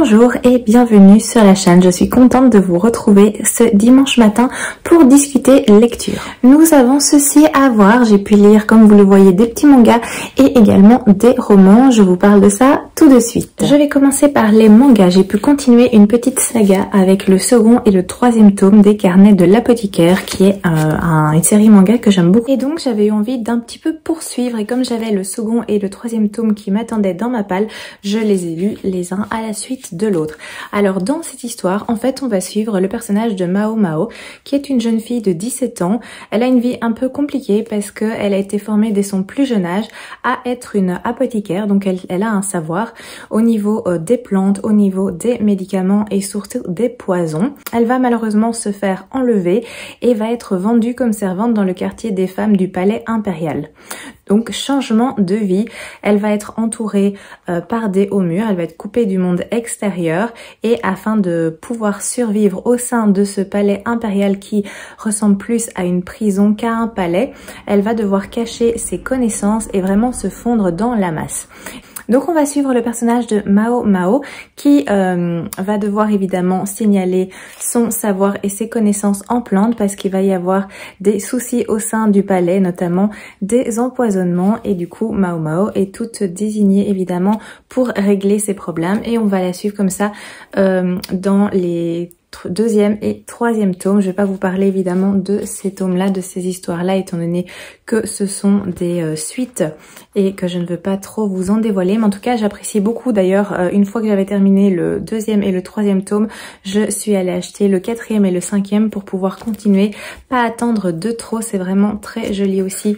Bonjour et bienvenue sur la chaîne, je suis contente de vous retrouver ce dimanche matin pour discuter lecture. Nous avons ceci à voir, j'ai pu lire comme vous le voyez des petits mangas et également des romans, je vous parle de ça tout de suite. Je vais commencer par les mangas, j'ai pu continuer une petite saga avec le second et le troisième tome des carnets de l'apothicaire qui est une série manga que j'aime beaucoup. Et donc j'avais eu envie d'un petit peu poursuivre et comme j'avais le second et le troisième tome qui m'attendaient dans ma palle, je les ai lus les uns à la suite de l'autre. Alors dans cette histoire, en fait, on va suivre le personnage de Mao Mao, qui est une jeune fille de 17 ans. Elle a une vie un peu compliquée parce qu'elle a été formée dès son plus jeune âge à être une apothicaire, donc elle a un savoir au niveau des plantes, au niveau des médicaments et surtout des poisons. Elle va malheureusement se faire enlever et va être vendue comme servante dans le quartier des femmes du palais impérial. Donc changement de vie, elle va être entourée par des hauts murs, elle va être coupée du monde extérieur et afin de pouvoir survivre au sein de ce palais impérial qui ressemble plus à une prison qu'à un palais, elle va devoir cacher ses connaissances et vraiment se fondre dans la masse. Donc on va suivre le personnage de Mao Mao qui va devoir évidemment signaler son savoir et ses connaissances en plantes parce qu'il va y avoir des soucis au sein du palais, notamment des empoisonnements et du coup Mao Mao est toute désignée évidemment pour régler ces problèmes et on va la suivre comme ça dans les deuxième et troisième tome. Je vais pas vous parler évidemment de ces tomes-là, de ces histoires-là, étant donné que ce sont des suites et que je ne veux pas trop vous en dévoiler. Mais en tout cas, j'apprécie beaucoup. D'ailleurs, une fois que j'avais terminé le deuxième et le troisième tome, je suis allée acheter le quatrième et le cinquième pour pouvoir continuer. Pas attendre de trop, c'est vraiment très joli aussi.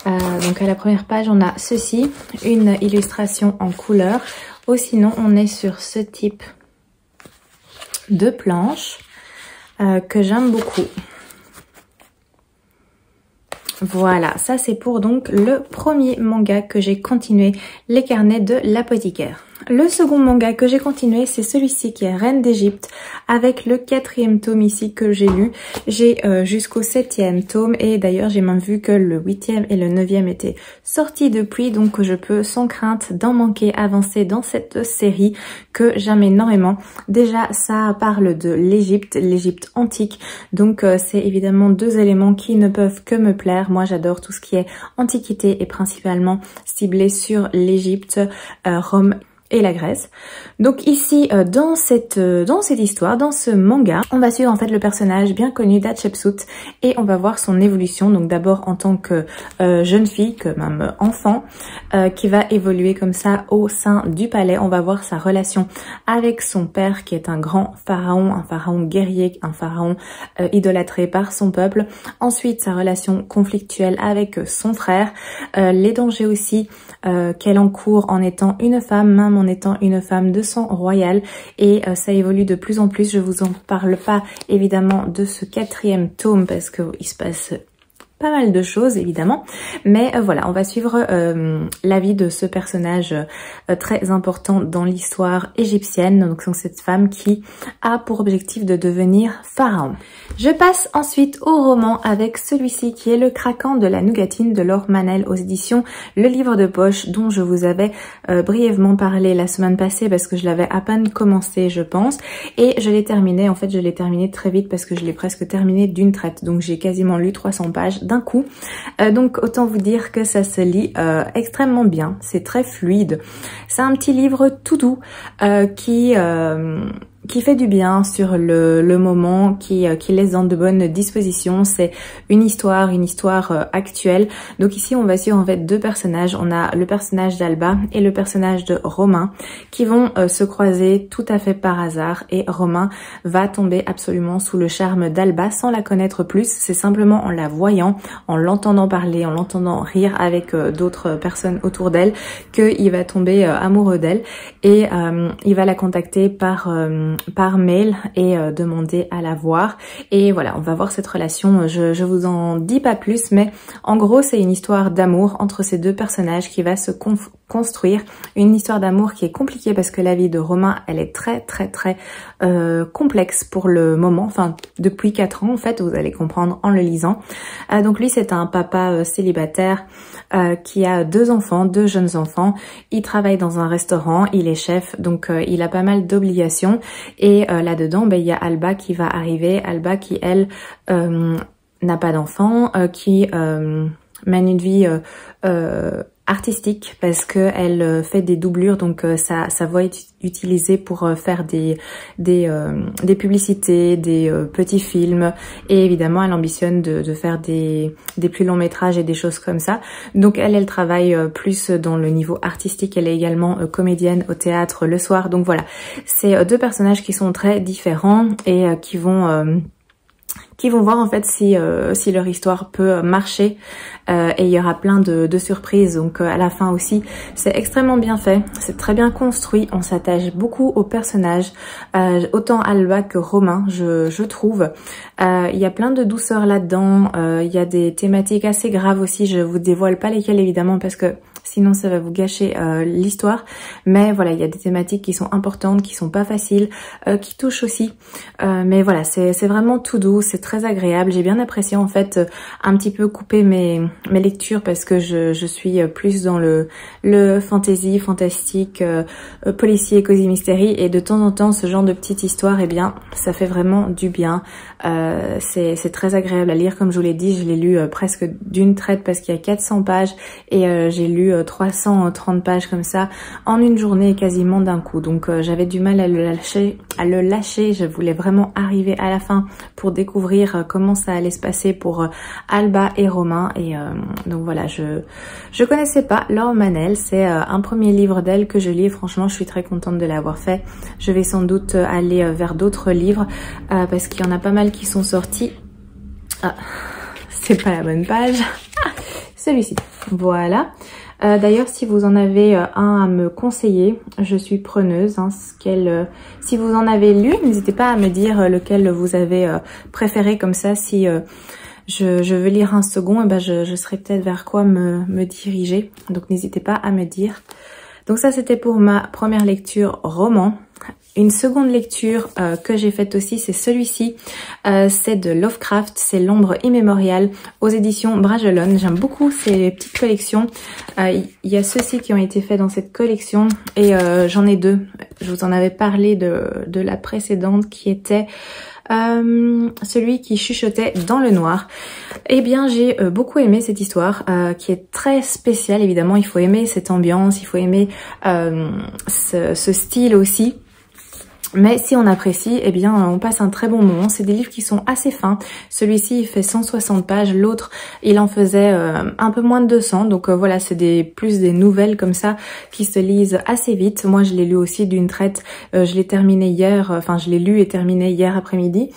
Donc à la première page, on a ceci, une illustration en couleur. Ou sinon, on est sur ce type de planches que j'aime beaucoup. Voilà, ça c'est pour donc le premier manga que j'ai continué, les carnets de l'apothicaire. Le second manga que j'ai continué, c'est celui-ci qui est Reine d'Égypte, avec le quatrième tome ici que j'ai lu. J'ai jusqu'au septième tome et d'ailleurs j'ai même vu que le huitième et le neuvième étaient sortis depuis, donc je peux sans crainte d'en manquer avancer dans cette série que j'aime énormément. Déjà ça parle de l'Égypte, l'Égypte antique, donc c'est évidemment deux éléments qui ne peuvent que me plaire. Moi j'adore tout ce qui est antiquité et principalement ciblé sur l'Égypte, Rome et la Grèce. Donc ici, dans cette histoire, dans ce manga, on va suivre en fait le personnage bien connu d'Hatshepsut et on va voir son évolution. Donc d'abord en tant que jeune fille, que même enfant, qui va évoluer comme ça au sein du palais. On va voir sa relation avec son père qui est un grand pharaon, un pharaon guerrier, un pharaon idolâtré par son peuple. Ensuite, sa relation conflictuelle avec son frère, les dangers aussi qu'elle encourt en étant une femme, même en étant une femme de sang royal et ça évolue de plus en plus. Je vous en parle pas évidemment de ce quatrième tome parce qu'il se passe pas mal de choses évidemment, mais voilà, on va suivre la vie de ce personnage très important dans l'histoire égyptienne, donc cette femme qui a pour objectif de devenir pharaon. Je passe ensuite au roman avec celui-ci qui est Le Craquant de la Nougatine de Laure Manel aux éditions Le Livre de Poche, dont je vous avais brièvement parlé la semaine passée parce que je l'avais à peine commencé je pense, et je l'ai terminé, en fait je l'ai terminé très vite parce que je l'ai presque terminé d'une traite, donc j'ai quasiment lu 300 pages d'un coup, donc autant vous dire que ça se lit extrêmement bien, c'est très fluide, c'est un petit livre tout doux qui fait du bien sur le moment, qui laisse dans de bonnes dispositions. C'est une histoire actuelle. Donc ici on va suivre en fait deux personnages. On a le personnage d'Alba et le personnage de Romain qui vont se croiser tout à fait par hasard et Romain va tomber absolument sous le charme d'Alba sans la connaître plus. C'est simplement en la voyant, en l'entendant parler, en l'entendant rire avec d'autres personnes autour d'elle qu'il va tomber amoureux d'elle et il va la contacter par mail et demander à la voir et voilà, on va voir cette relation. Je vous en dis pas plus, mais en gros c'est une histoire d'amour entre ces deux personnages qui va se construire. Une histoire d'amour qui est compliquée parce que la vie de Romain, elle est très complexe pour le moment. Enfin, depuis 4 ans en fait, vous allez comprendre en le lisant. Donc lui, c'est un papa célibataire qui a 2 enfants, 2 jeunes enfants. Il travaille dans un restaurant, il est chef, donc il a pas mal d'obligations. Et là-dedans, il y a Alba qui va arriver. Alba qui, elle, n'a pas d'enfant, qui mène une vie artistique parce que elle fait des doublures, donc sa voix est utilisée pour faire des publicités, des petits films, et évidemment elle ambitionne de faire des plus longs métrages et des choses comme ça. Donc elle travaille plus dans le niveau artistique. Elle est également comédienne au théâtre le soir. Donc voilà, c'est 2 personnages qui sont très différents et qui vont voir en fait si leur histoire peut marcher, et il y aura plein de surprises. Donc à la fin aussi, c'est extrêmement bien fait, c'est très bien construit, on s'attache beaucoup aux personnages, autant Alba que Romain, je trouve. Il y a plein de douceur là-dedans, il y a des thématiques assez graves aussi, je vous dévoile pas lesquelles évidemment parce que sinon ça va vous gâcher l'histoire, mais voilà, il y a des thématiques qui sont importantes, qui sont pas faciles, qui touchent aussi, mais voilà, c'est vraiment tout doux, c'est très agréable. J'ai bien apprécié en fait un petit peu couper mes lectures parce que je suis plus dans le fantasy, fantastique, policier, cosy mystery, et de temps en temps ce genre de petite histoire, eh bien ça fait vraiment du bien. C'est très agréable à lire, comme je vous l'ai dit, je l'ai lu presque d'une traite parce qu'il y a 400 pages et j'ai lu 330 pages comme ça en une journée quasiment d'un coup, donc j'avais du mal à le lâcher. Je voulais vraiment arriver à la fin pour découvrir comment ça allait se passer pour Alba et Romain, et donc voilà, je connaissais pas Laure Manel, c'est un premier livre d'elle que je lis et franchement je suis très contente de l'avoir fait. Je vais sans doute aller vers d'autres livres parce qu'il y en a pas mal qui sont sortis. Ah, c'est pas la bonne page. Celui-ci, voilà. D'ailleurs, si vous en avez un à me conseiller, je suis preneuse. Hein, si vous en avez lu, n'hésitez pas à me dire lequel vous avez préféré, comme ça, si je veux lire un second, et ben je saurai peut-être vers quoi me diriger. Donc n'hésitez pas à me dire. Donc ça, c'était pour ma première lecture roman. Une seconde lecture que j'ai faite aussi, c'est celui-ci. C'est de Lovecraft, c'est L'ombre immémoriale aux éditions Bragelonne. J'aime beaucoup ces petites collections. Il y a ceux-ci qui ont été faits dans cette collection et j'en ai 2. Je vous en avais parlé de la précédente qui était celui qui chuchotait dans le noir. Eh bien, j'ai beaucoup aimé cette histoire qui est très spéciale. Évidemment, il faut aimer cette ambiance, il faut aimer ce style aussi. Mais si on apprécie, eh bien on passe un très bon moment. C'est des livres qui sont assez fins. Celui-ci il fait 160 pages, l'autre il en faisait un peu moins de 200. Donc voilà, c'est plus des nouvelles comme ça qui se lisent assez vite. Moi je l'ai lu aussi d'une traite, je l'ai terminé hier, enfin je l'ai lu et terminé hier après-midi.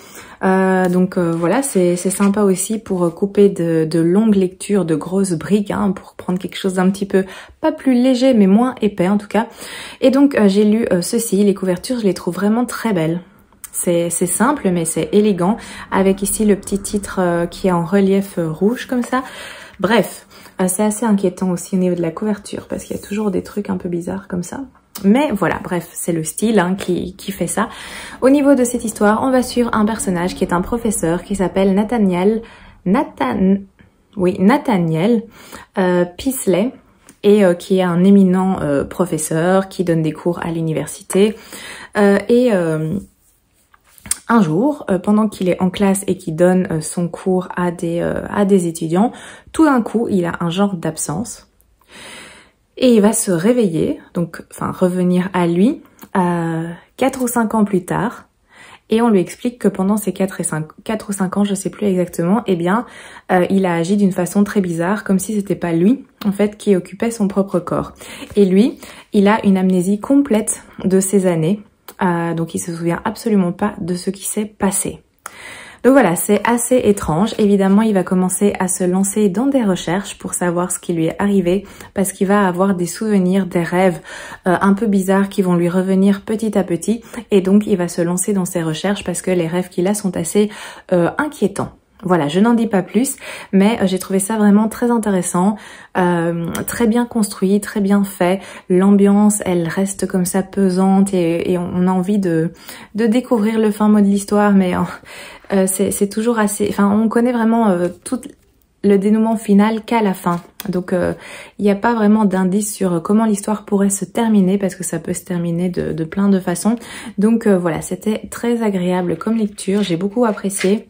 Donc voilà, c'est sympa aussi pour couper de longues lectures, de grosses briques, hein, pour prendre quelque chose d'un petit peu, pas plus léger mais moins épais en tout cas. Et donc j'ai lu ceci, les couvertures je les trouve vraiment très belles. C'est simple mais c'est élégant, avec ici le petit titre qui est en relief rouge comme ça. Bref, c'est assez inquiétant aussi au niveau de la couverture parce qu'il y a toujours des trucs un peu bizarres comme ça. Mais voilà, bref, c'est le style hein, qui fait ça. Au niveau de cette histoire, on va suivre un personnage qui est un professeur qui s'appelle Nathaniel Peasley, et qui est un éminent professeur qui donne des cours à l'université. Un jour, pendant qu'il est en classe et qu'il donne son cours à des étudiants, tout d'un coup, il a un genre d'absence. Et il va se réveiller, donc enfin revenir à lui 4 ou 5 ans plus tard, et on lui explique que pendant ces 4 ou 5 ans, je sais plus exactement, eh bien il a agi d'une façon très bizarre, comme si c'était pas lui en fait qui occupait son propre corps. Et lui, il a une amnésie complète de ces années, donc il se souvient absolument pas de ce qui s'est passé. Donc voilà, c'est assez étrange. Évidemment, il va commencer à se lancer dans des recherches pour savoir ce qui lui est arrivé, parce qu'il va avoir des souvenirs, des rêves un peu bizarres qui vont lui revenir petit à petit. Et donc, il va se lancer dans ses recherches parce que les rêves qu'il a sont assez inquiétants. Voilà, je n'en dis pas plus, mais j'ai trouvé ça vraiment très intéressant, très bien construit, très bien fait. L'ambiance, elle reste comme ça pesante et on a envie de découvrir le fin mot de l'histoire, mais c'est toujours assez... Enfin, on connaît vraiment tout le dénouement final qu'à la fin. Donc, il n'y a pas vraiment d'indice sur comment l'histoire pourrait se terminer, parce que ça peut se terminer de plein de façons. Donc voilà, c'était très agréable comme lecture, j'ai beaucoup apprécié.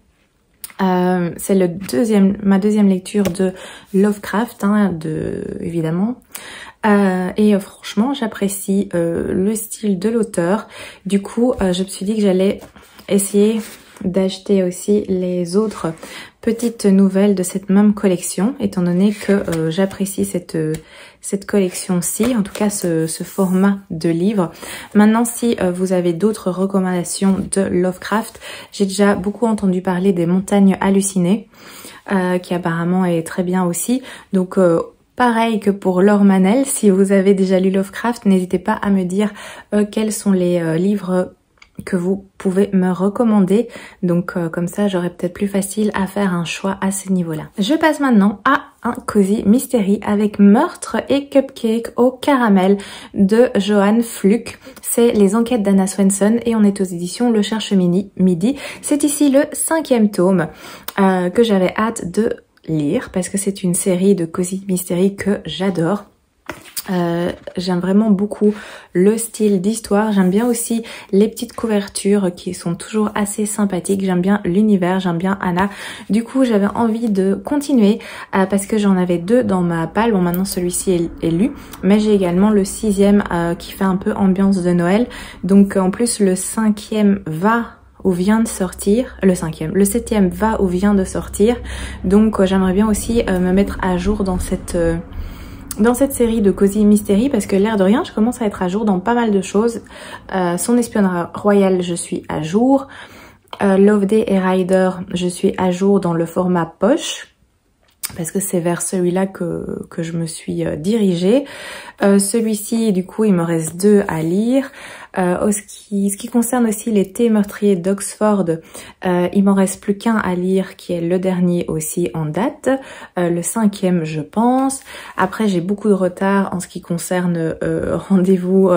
C'est ma deuxième lecture de Lovecraft, hein, évidemment. Et franchement, j'apprécie le style de l'auteur. Du coup, je me suis dit que j'allais essayer d'acheter aussi les autres petites nouvelles de cette même collection, étant donné que j'apprécie cette collection-ci, en tout cas ce format de livre. Maintenant, si vous avez d'autres recommandations de Lovecraft, j'ai déjà beaucoup entendu parler des Montagnes hallucinées, qui apparemment est très bien aussi. Donc pareil que pour Laure Manel, si vous avez déjà lu Lovecraft, n'hésitez pas à me dire quels sont les livres que vous pouvez me recommander. Donc comme ça, j'aurai peut-être plus facile à faire un choix à ce niveau-là. Je passe maintenant à un Cozy Mystery avec Meurtre et Cupcake au caramel de Johan Fluck. C'est les enquêtes d'Anna Swenson et on est aux éditions Le Cherche Midi. C'est ici le 5e tome que j'avais hâte de lire parce que c'est une série de Cozy Mystery que j'adore. J'aime vraiment beaucoup le style d'histoire, j'aime bien aussi les petites couvertures qui sont toujours assez sympathiques, j'aime bien l'univers, j'aime bien Anna. Du coup j'avais envie de continuer parce que j'en avais 2 dans ma palle. Bon, maintenant celui-ci est lu, mais j'ai également le 6e qui fait un peu ambiance de Noël. Donc en plus le 5e va ou vient de sortir, le 7e va ou vient de sortir. Donc j'aimerais bien aussi me mettre à jour dans cette série de Cozy Mystery, parce que l'air de rien, je commence à être à jour dans pas mal de choses. Son espionne royal, je suis à jour. Loveday et Ryder, je suis à jour dans le format poche, parce que c'est vers celui-là que je me suis dirigée. Celui-ci, du coup, il me reste 2 à lire. Ce qui concerne aussi les thés meurtriers d'Oxford, il m'en reste plus qu'un à lire qui est le dernier aussi en date, le 5e je pense. Après j'ai beaucoup de retard en ce qui concerne Rendez-vous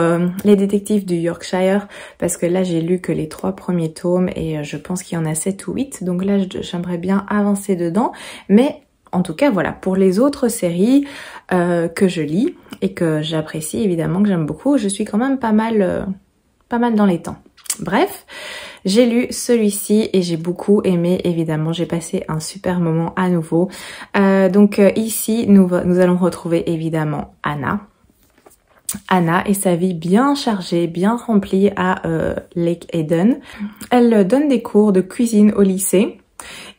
les détectives du Yorkshire, parce que là j'ai lu que les 3 premiers tomes et je pense qu'il y en a 7 ou 8, donc là j'aimerais bien avancer dedans. Mais en tout cas voilà, pour les autres séries que je lis et que j'apprécie évidemment, que j'aime beaucoup, je suis quand même pas mal dans les temps. Bref, j'ai lu celui-ci et j'ai beaucoup aimé, évidemment, j'ai passé un super moment à nouveau. Donc ici, nous allons retrouver évidemment Anna. Anna et sa vie bien chargée, bien remplie à Lake Eden. Elle donne des cours de cuisine au lycée.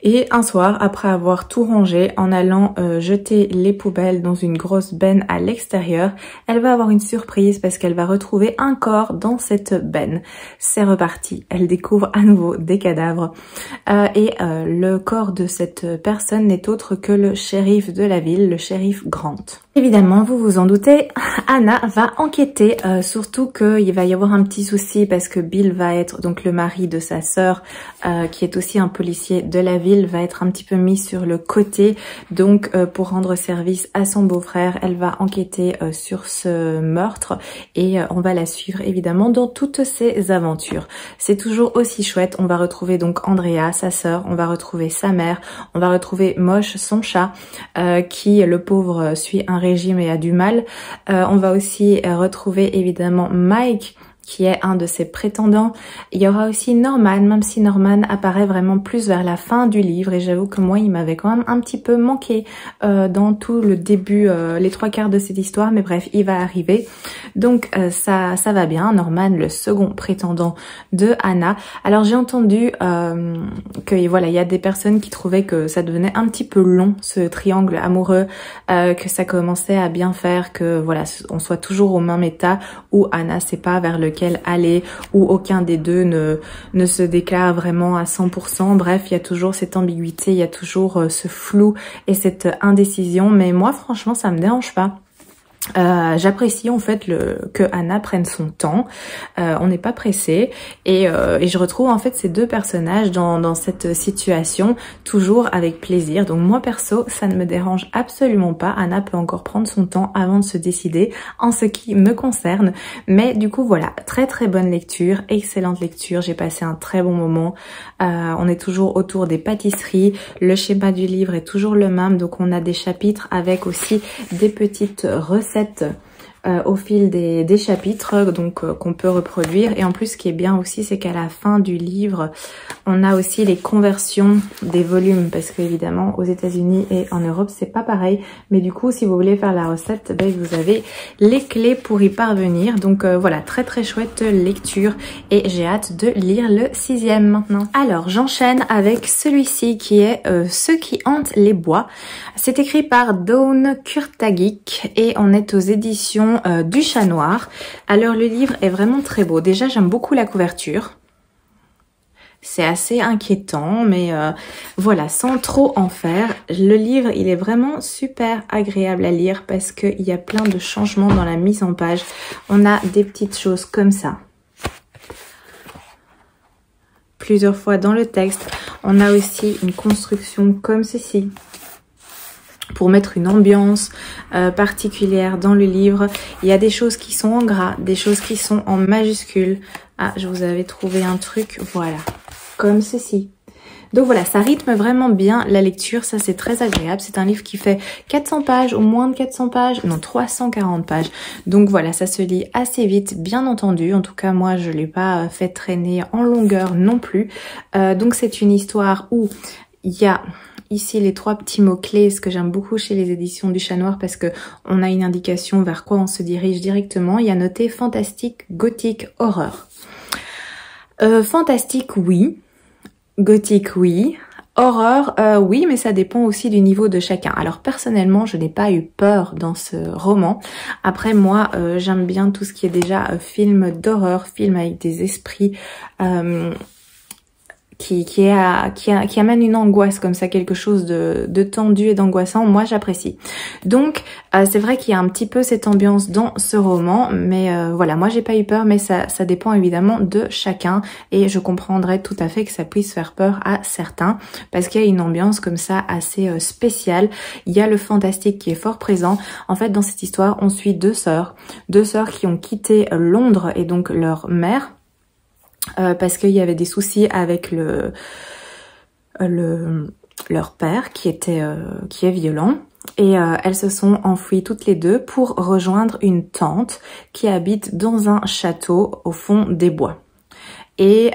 Et un soir, après avoir tout rangé, en allant jeter les poubelles dans une grosse benne à l'extérieur, elle va avoir une surprise parce qu'elle va retrouver un corps dans cette benne. C'est reparti, elle découvre à nouveau des cadavres et le corps de cette personne n'est autre que le shérif de la ville, le shérif Grant. Évidemment, vous vous en doutez, Anna va enquêter, surtout qu'il va y avoir un petit souci parce que Bill va être donc le mari de sa sœur, qui est aussi un policier de la ville, va être un petit peu mis sur le côté. Donc pour rendre service à son beau-frère, elle va enquêter sur ce meurtre et on va la suivre évidemment dans toutes ses aventures. C'est toujours aussi chouette. On va retrouver donc Andrea, sa sœur, on va retrouver sa mère, on va retrouver Moche, son chat, qui le pauvre suit un régime et a du mal. On va aussi retrouver évidemment Mike, qui est un de ses prétendants. Il y aura aussi Norman, même si Norman apparaît vraiment plus vers la fin du livre, et j'avoue que moi il m'avait quand même un petit peu manqué dans tout le début, les 3/4 de cette histoire, mais bref, il va arriver. Donc ça va bien. Norman, le second prétendant de Anna. Alors j'ai entendu que voilà, il y a des personnes qui trouvaient que ça devenait un petit peu long, ce triangle amoureux, que ça commençait à bien faire, que voilà, on soit toujours au même état où Anna sait pas vers lequel aller, où aucun des deux ne se déclare vraiment à 100%. Bref, il y a toujours cette ambiguïté, il y a toujours ce flou et cette indécision. Mais moi, franchement, ça me dérange pas. J'apprécie en fait que Anna prenne son temps, on n'est pas pressé et je retrouve en fait ces deux personnages dans cette situation toujours avec plaisir. Donc moi perso ça ne me dérange absolument pas, Anna peut encore prendre son temps avant de se décider en ce qui me concerne, mais du coup voilà, très très bonne lecture, excellente lecture, j'ai passé un très bon moment. On est toujours autour des pâtisseries, le schéma du livre est toujours le même, donc on a des chapitres avec aussi des petites recettes au fil des chapitres, donc qu'on peut reproduire. Et en plus ce qui est bien aussi c'est qu'à la fin du livre on a aussi les conversions des volumes, parce que évidemment aux États-Unis et en Europe c'est pas pareil, mais du coup si vous voulez faire la recette, ben, vous avez les clés pour y parvenir. Donc voilà, très très chouette lecture et j'ai hâte de lire le 6e maintenant. Alors j'enchaîne avec celui-ci qui est Ceux qui hantent les bois. C'est écrit par Dawn Kurtagik et on est aux éditions du Chat Noir. Alors le livre est vraiment très beau. Déjà j'aime beaucoup la couverture. C'est assez inquiétant, mais voilà, sans trop en faire. Le livre, il est vraiment super agréable à lire parce qu'il y a plein de changements dans la mise en page. On a des petites choses comme ça. Plusieurs fois dans le texte. On a aussi une construction comme ceci, pour mettre une ambiance particulière dans le livre. Il y a des choses qui sont en gras, des choses qui sont en majuscules. Ah, je vous avais trouvé un truc, voilà, comme ceci. Donc voilà, ça rythme vraiment bien la lecture, ça c'est très agréable. C'est un livre qui fait 400 pages ou moins de 400 pages, non 340 pages. Donc voilà, ça se lit assez vite, bien entendu. En tout cas, moi je l'ai pas fait traîner en longueur non plus. Donc c'est une histoire où il y a ici les 3 petits mots-clés, ce que j'aime beaucoup chez les éditions du Chat Noir parce que on a une indication vers quoi on se dirige directement. Il y a noté fantastique, gothique, horreur. Fantastique, oui. Gothique, oui. Horreur, oui, mais ça dépend aussi du niveau de chacun. Alors personnellement, je n'ai pas eu peur dans ce roman. Après moi, j'aime bien tout ce qui est déjà film d'horreur, film avec des esprits qui amène une angoisse comme ça, quelque chose de tendu et d'angoissant. Moi j'apprécie. Donc c'est vrai qu'il y a un petit peu cette ambiance dans ce roman, mais voilà, moi j'ai pas eu peur, mais ça dépend évidemment de chacun et je comprendrais tout à fait que ça puisse faire peur à certains parce qu'il y a une ambiance comme ça assez spéciale. Il y a le fantastique qui est fort présent. En fait dans cette histoire on suit deux sœurs qui ont quitté Londres et donc leur mère parce qu'il y avait des soucis avec leur père qui est violent. Et elles se sont enfuies toutes les deux pour rejoindre une tante qui habite dans un château au fond des bois. Et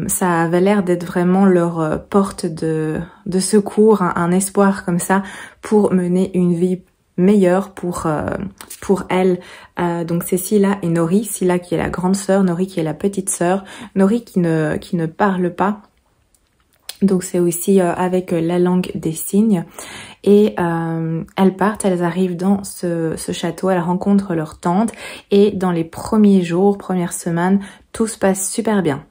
ça avait l'air d'être vraiment leur porte de secours, un espoir comme ça pour mener une vie meilleure pour elle. Donc c'est Scylla et Nori, Scylla qui est la grande sœur, Nori qui est la petite sœur, Nori qui ne parle pas. Donc c'est aussi avec la langue des signes. Et elles partent, elles arrivent dans ce château, elles rencontrent leur tante et dans les premiers jours, premières semaines, tout se passe super bien.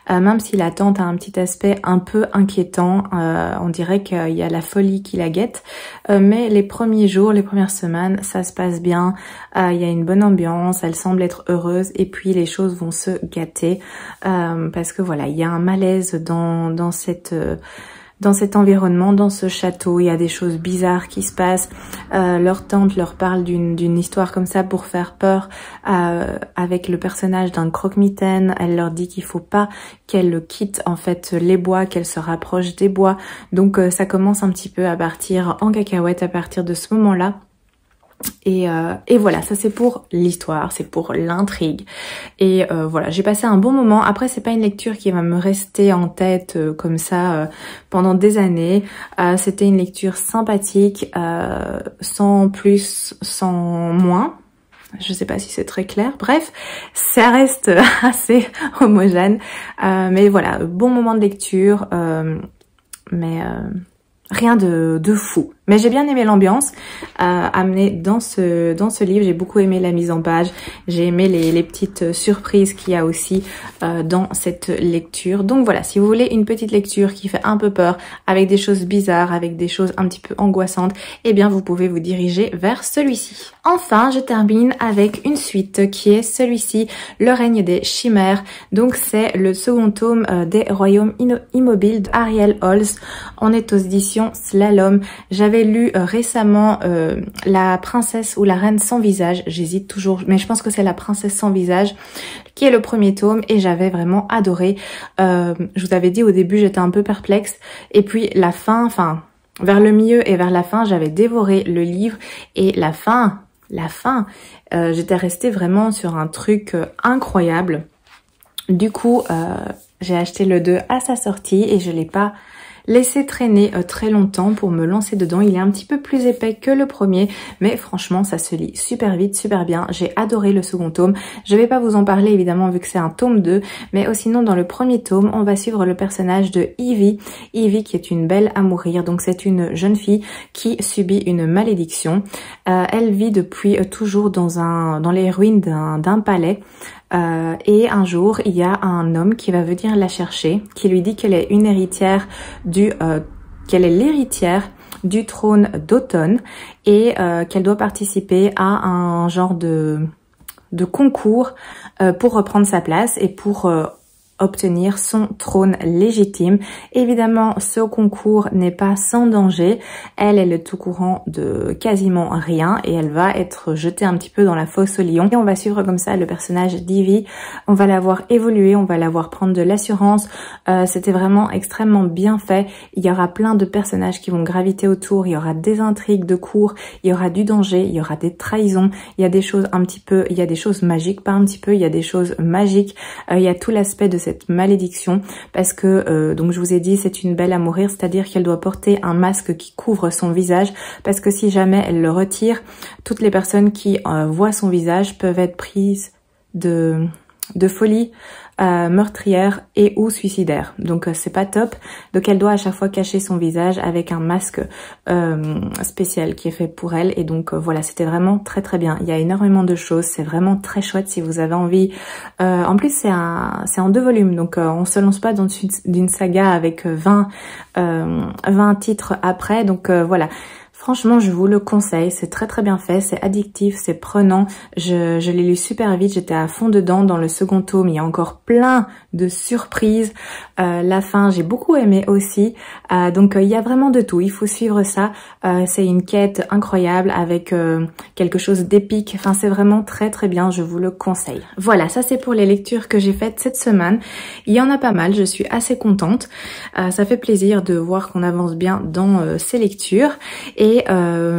Même si la tante a un petit aspect un peu inquiétant, on dirait qu'il y a la folie qui la guette, mais les premiers jours, les premières semaines, ça se passe bien, il y a une bonne ambiance, elle semble être heureuse et puis les choses vont se gâter parce que voilà, il y a un malaise dans cet environnement, dans ce château. Il y a des choses bizarres qui se passent. Leur tante leur parle d'une histoire comme ça pour faire peur avec le personnage d'un croque-mitaine. Elle leur dit qu'il faut pas qu'elle quitte en fait les bois, qu'elle se rapproche des bois. Donc ça commence un petit peu à partir en cacahuète à partir de ce moment-là. Et voilà, ça c'est pour l'histoire, c'est pour l'intrigue. Et voilà, j'ai passé un bon moment. Après, c'est pas une lecture qui va me rester en tête comme ça pendant des années. C'était une lecture sympathique, sans plus, sans moins. Je sais pas si c'est très clair. Bref, ça reste assez homogène. Mais voilà, bon moment de lecture, mais rien de fou. Mais j'ai bien aimé l'ambiance amenée dans ce livre. J'ai beaucoup aimé la mise en page. J'ai aimé les petites surprises qu'il y a aussi dans cette lecture. Donc voilà, si vous voulez une petite lecture qui fait un peu peur, avec des choses bizarres, avec des choses un petit peu angoissantes, eh bien vous pouvez vous diriger vers celui-ci. Enfin, je termine avec une suite qui est celui-ci, Le règne des chimères. Donc c'est le second tome des Royaumes immobiles d'Ariel Holz. On est aux éditions Slalom. J'avais lu récemment La princesse ou la reine sans visage, j'hésite toujours, mais je pense que c'est La princesse sans visage, qui est le premier tome, et j'avais vraiment adoré. Je vous avais dit au début, j'étais un peu perplexe, et puis la fin, enfin vers le milieu et vers la fin, j'avais dévoré le livre, et la fin, j'étais restée vraiment sur un truc incroyable. Du coup, j'ai acheté le 2 à sa sortie et je l'ai pas laissé traîner très longtemps pour me lancer dedans. Il est un petit peu plus épais que le premier, mais franchement ça se lit super vite, super bien. J'ai adoré le second tome. Je vais pas vous en parler évidemment vu que c'est un tome 2, mais sinon dans le premier tome on va suivre le personnage de Ivy. Ivy qui est une belle à mourir, donc c'est une jeune fille qui subit une malédiction. Elle vit depuis toujours dans les ruines d'un palais. Et un jour, il y a un homme qui va venir la chercher, qui lui dit qu'elle est une héritière qu'elle est l'héritière du trône d'Automne, et qu'elle doit participer à un genre de concours pour reprendre sa place et pour obtenir son trône légitime. Évidemment, ce concours n'est pas sans danger. Elle est au courant de quasiment rien et elle va être jetée un petit peu dans la fosse aux lions. Et on va suivre comme ça le personnage d'Ivy. On va la voir évoluer, on va la voir prendre de l'assurance. C'était vraiment extrêmement bien fait. Il y aura plein de personnages qui vont graviter autour. Il y aura des intrigues de cours, il y aura du danger, il y aura des trahisons. Il y a des choses un petit peu, il y a des choses magiques, pas un petit peu, il y a des choses magiques. Il y a tout l'aspect de cette malédiction, parce que donc je vous ai dit, c'est une belle à mourir, c'est-à-dire qu'elle doit porter un masque qui couvre son visage, parce que si jamais elle le retire, toutes les personnes qui voient son visage peuvent être prises de folie meurtrière et ou suicidaire. Donc c'est pas top. Donc elle doit à chaque fois cacher son visage avec un masque spécial qui est fait pour elle. Et donc voilà, c'était vraiment très très bien. Il y a énormément de choses, c'est vraiment très chouette si vous avez envie. En plus c'est en 2 volumes, donc on se lance pas dans une saga avec 20 titres après. Donc voilà. Franchement, je vous le conseille, c'est très très bien fait, c'est addictif, c'est prenant. Je l'ai lu super vite, j'étais à fond dedans. Dans le second tome, il y a encore plein de surprises. La fin, j'ai beaucoup aimé aussi. Donc il y a vraiment de tout, il faut suivre ça. C'est une quête incroyable avec quelque chose d'épique. Enfin, c'est vraiment très très bien, je vous le conseille. Voilà, ça c'est pour les lectures que j'ai faites cette semaine. Il y en a pas mal, je suis assez contente. Ça fait plaisir de voir qu'on avance bien dans ces lectures. Et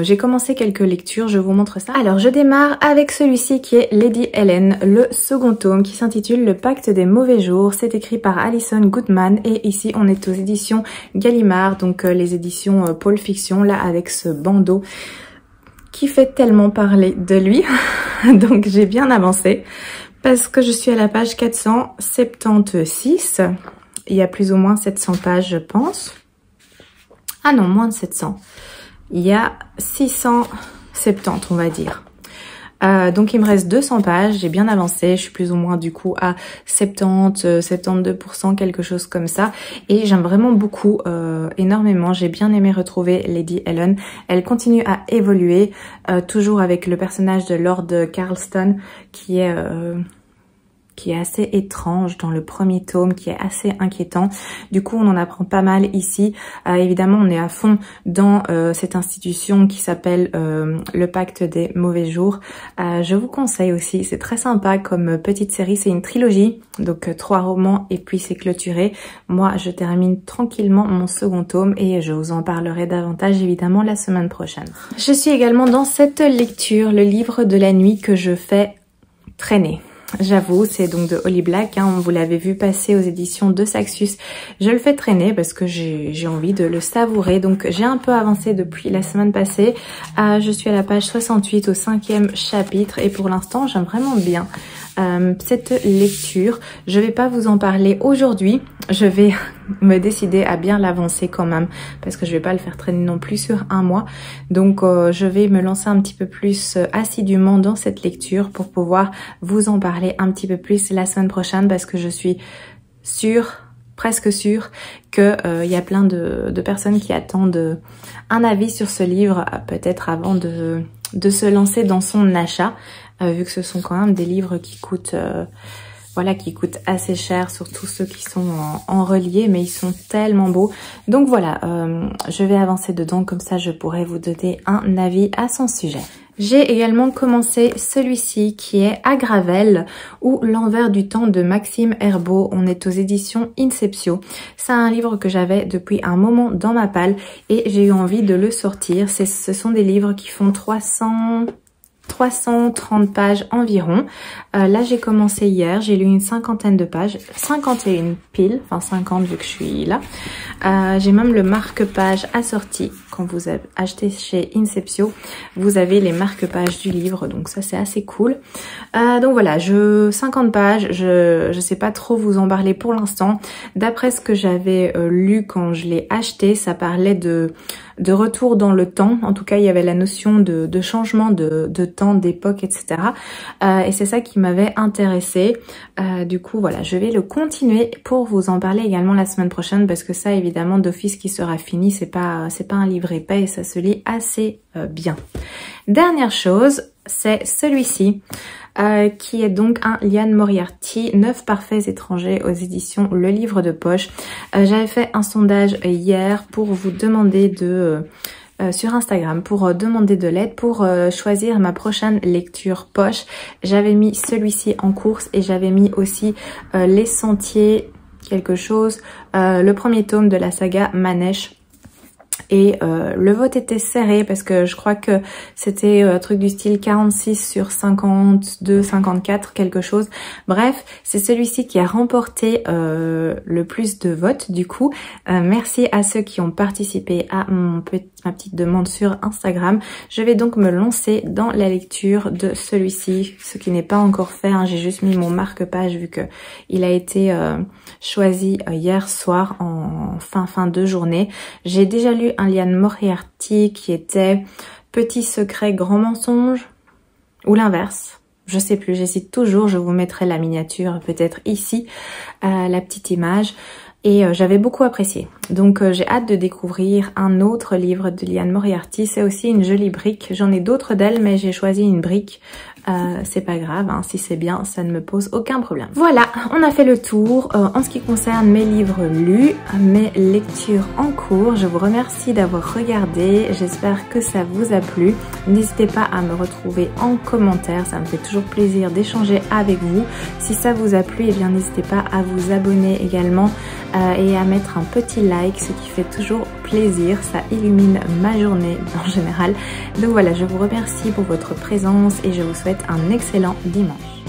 j'ai commencé quelques lectures, je vous montre ça. Alors je démarre avec celui-ci qui est Lady Helen, le second tome qui s'intitule Le pacte des mauvais jours. C'est écrit par Alison Goodman et ici on est aux éditions Gallimard, donc les éditions Pôle Fiction, là avec ce bandeau qui fait tellement parler de lui. Donc j'ai bien avancé parce que je suis à la page 476. Il y a plus ou moins 700 pages je pense. Ah non, moins de 700. Il y a 670 on va dire. Donc il me reste 200 pages, j'ai bien avancé, je suis plus ou moins du coup à 72%, quelque chose comme ça. Et j'aime vraiment beaucoup, énormément, j'ai bien aimé retrouver Lady Helen. Elle continue à évoluer, toujours avec le personnage de Lord Carlston qui est assez étrange dans le premier tome, qui est assez inquiétant. Du coup, on en apprend pas mal ici. Évidemment, on est à fond dans cette institution qui s'appelle le pacte des mauvais jours. Je vous conseille aussi, c'est très sympa comme petite série. C'est une trilogie, donc 3 romans et puis c'est clôturé. Moi, je termine tranquillement mon second tome et je vous en parlerai davantage évidemment la semaine prochaine. Je suis également dans cette lecture, le livre de la nuit que je fais traîner. J'avoue, c'est donc de Holly Black, hein, vous l'avez vu passer aux éditions de Saxus. Je le fais traîner parce que j'ai envie de le savourer. Donc j'ai un peu avancé depuis la semaine passée. Je suis à la page 68 au 5e chapitre et pour l'instant j'aime vraiment bien cette lecture. Je vais pas vous en parler aujourd'hui. Je vais me décider à bien l'avancer quand même parce que je vais pas le faire traîner non plus sur un mois. Donc je vais me lancer un petit peu plus assidûment dans cette lecture pour pouvoir vous en parler un petit peu plus la semaine prochaine parce que je suis presque sûre que y a plein de personnes qui attendent un avis sur ce livre peut-être avant de se lancer dans son achat vu que ce sont quand même des livres qui coûtent voilà, qui coûtent assez cher, surtout ceux qui sont en relié, mais ils sont tellement beaux. Donc voilà, je vais avancer dedans, comme ça je pourrai vous donner un avis à son sujet. J'ai également commencé celui-ci qui est Agravel ou L'envers du temps de Maxime Herbeau. On est aux éditions Inceptio. C'est un livre que j'avais depuis un moment dans ma palle et j'ai eu envie de le sortir. Ce sont des livres qui font 330 pages environ. Là j'ai commencé hier, j'ai lu une cinquantaine de pages, 51 piles, enfin 50 vu que je suis là. J'ai même le marque-page assorti. Quand vous achetez chez Inceptio, vous avez les marque-pages du livre, donc ça c'est assez cool. Donc voilà, 50 pages, je sais pas trop vous en parler pour l'instant. D'après ce que j'avais lu quand je l'ai acheté, ça parlait de retour dans le temps. En tout cas, il y avait la notion de changement de temps, d'époque, etc. Et c'est ça qui m'avait intéressée. Du coup, voilà, je vais le continuer pour vous en parler également la semaine prochaine parce que ça, évidemment, d'office qui sera fini, c'est pas un livre épais et ça se lit assez bien. Dernière chose, c'est celui-ci. Qui est donc un Liane Moriarty, 9 parfaits étrangers aux éditions Le Livre de Poche. J'avais fait un sondage hier pour vous demander sur Instagram pour demander de l'aide pour choisir ma prochaine lecture poche. J'avais mis celui-ci en course et j'avais mis aussi Les Sentiers quelque chose, le premier tome de la saga Manèche. Et le vote était serré parce que je crois que c'était un truc du style 46 sur 52, 54, quelque chose. Bref, c'est celui-ci qui a remporté le plus de votes du coup. Merci à ceux qui ont participé à ma petite demande sur Instagram. Je vais donc me lancer dans la lecture de celui-ci, ce qui n'est pas encore fait. Hein. J'ai juste mis mon marque-page vu que il a été choisi hier soir en fin de journée. J'ai déjà lu un Liane Moriarty qui était Petit secret, grand mensonge ou l'inverse. Je sais plus, j'hésite toujours. Je vous mettrai la miniature peut-être ici, la petite image. Et j'avais beaucoup apprécié. Donc j'ai hâte de découvrir un autre livre de Liane Moriarty. C'est aussi une jolie brique. J'en ai d'autres d'elle, mais j'ai choisi une brique. C'est pas grave, hein. Si c'est bien, ça ne me pose aucun problème. Voilà, on a fait le tour en ce qui concerne mes livres lus, mes lectures en cours. Je vous remercie d'avoir regardé. J'espère que ça vous a plu. N'hésitez pas à me retrouver en commentaire. Ça me fait toujours plaisir d'échanger avec vous. Si ça vous a plu, eh bien n'hésitez pas à vous abonner également et à mettre un petit like, ce qui fait toujours plaisir. Ça illumine ma journée en général. Donc voilà, je vous remercie pour votre présence et je vous souhaite un excellent dimanche.